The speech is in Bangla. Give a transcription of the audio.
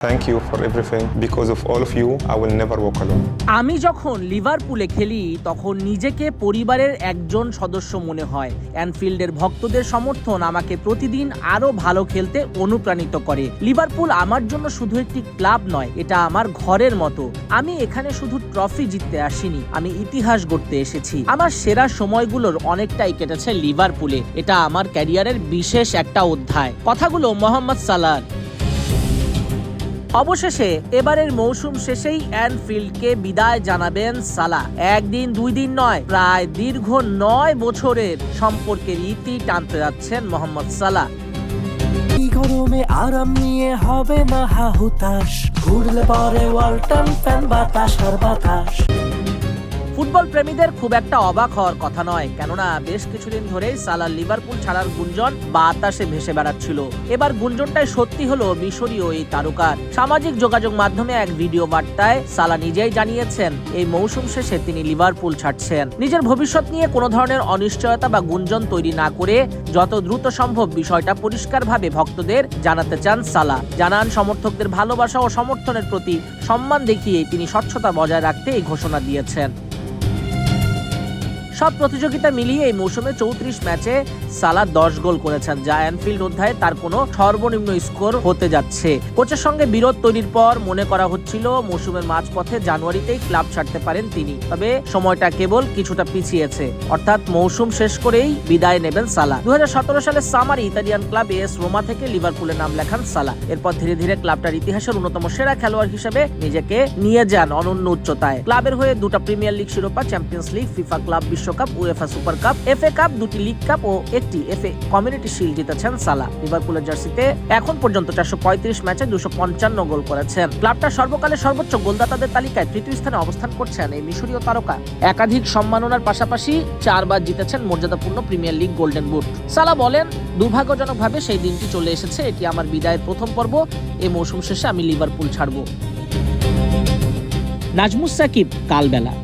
Thank you for everything. Because of all of you, I will never walk alone. আমি যখন লিভারপুলে খেলি তখন নিজেকে পরিবারের একজন সদস্য মনে হয়। অ্যানফিল্ডের ভক্তদের সমর্থন আমাকে প্রতিদিন আরো ভালো খেলতে অনুপ্রাণিত করে। লিভারপুল আমার জন্য শুধু একটি ক্লাব নয়, এটা আমার ঘরের মতো। আমি এখানে শুধু ট্রফি জিততে আসিনি, আমি ইতিহাস গড়তে এসেছি। আমার সেরা সময়গুলোর অনেকটাই কেটেছে লিভারপুলে। এটা আমার ক্যারিয়ারের বিশেষ একটা অধ্যায়। কথাগুলো মোহাম্মদ সালাহ। অবশেষে এবারের মৌসুম শেষেই অ্যানফিল্ডকে বিদায় জানাবেন সালাহ। একদিন দুই দিন নয়, প্রায় দীর্ঘ 9 বছরের সম্পর্কের ইতি টানতে যাচ্ছেন মোহাম্মদ সালাহ। গরমে আরাম নিয়ে হবে না হাহুতাশ, ঘুরলে পরে ওয়ালটন ফ্যান বাতাস আর বাতাস। ফুটবল প্রেমীদের খুব একটা অবাক হওয়ার কথা নয়, কেননা বেশ কিছুদিন ধরেই সালাহ লিভারপুল ছাড়ার গুঞ্জন বাতাসে ভেসে বেড়াচ্ছিল। এবার গুঞ্জনটাই সত্যি হলো মিশরীয় এই তারকার। সামাজিক যোগাযোগ মাধ্যমে এক ভিডিও বার্তায় সালাহ নিজেই জানিয়েছেন এই মৌসুম শেষে তিনি লিভারপুল ছাড়ছেন। নিজের ভবিষ্যৎ নিয়ে কোনো ধরনের অনিশ্চয়তা বা গুঞ্জন তৈরি না করে যত দ্রুত সম্ভব বিষয়টা পরিষ্কারভাবে ভক্তদের জানাতে চান সালাহ। জানান সমর্থকদের ভালোবাসা ও সমর্থনের প্রতি সম্মান দেখিয়ে তিনি স্বচ্ছতা বজায় রাখতে এই ঘোষণা দিয়েছেন। সব প্রতিযোগিতা মিলিয়ে এই মৌসুমে 34 ম্যাচে সালাহ 10 গোল করেছেন, যা অ্যানফিল্ড অধ্যায়ে তার কোনো সর্বনিম্ন স্কোর হতে যাচ্ছে। কোচের সঙ্গে বিরোধ তৈরির পর মনে করা হচ্ছিল মৌসুমের মাঝপথে জানুয়ারিতেই ক্লাব ছাড়তে পারেন তিনি, তবে সময়টা কেবল কিছুটা পিছিয়েছে, অর্থাৎ মৌসুম শেষ করেই বিদায় নেবেন সালাহ। 2017 সালে সামারে ইতালিয়ান ক্লাব এস রোমা থেকে লিভারপুলে নাম লেখান সালাহ। এরপর ধীরে ধীরে ক্লাবটার ইতিহাসের অন্যতম সেরা খেলোয়াড় হিসেবে নিজেকে নিয়ে যান অনন্য উচ্চতায়। ক্লাবের হয়ে 2টা প্রিমিয়ার লিগ শিরোপা, চ্যাম্পিয়ন্স লিগ, ফিফা ক্লাব বিশ্বকাপ, UEFA super cup, FA cup, 2টি লিগ কাপ ও একটি এফএ কমিউনিটি শিল্ড জিতেছেন সালাহ। লিভারপুলের জার্সিতে এখন পর্যন্ত 435 ম্যাচে 255 গোল করেছেন। ক্লাবটার সর্বকালের সর্বোচ্চ গোলদাতাদের তালিকায় 3য় স্থানে অবস্থান করছেন এই মিশরীয় তারকা। একাধিক সম্মাননার পাশাপাশি 4 বার জিতেছেন মর্যাদাপূর্ণ প্রিমিয়ার লিগ গোল্ডেন বুট। সালাহ বলেন, দুর্ভাগ্যজনকভাবে সেই দিনটি চলে এসেছে। এটি আমার বিদায়ের প্রথম পর্ব। এই মৌসুম শেষে আমি লিভারপুল ছাড়ব। নাজমুস সাকিব, কালবেলা।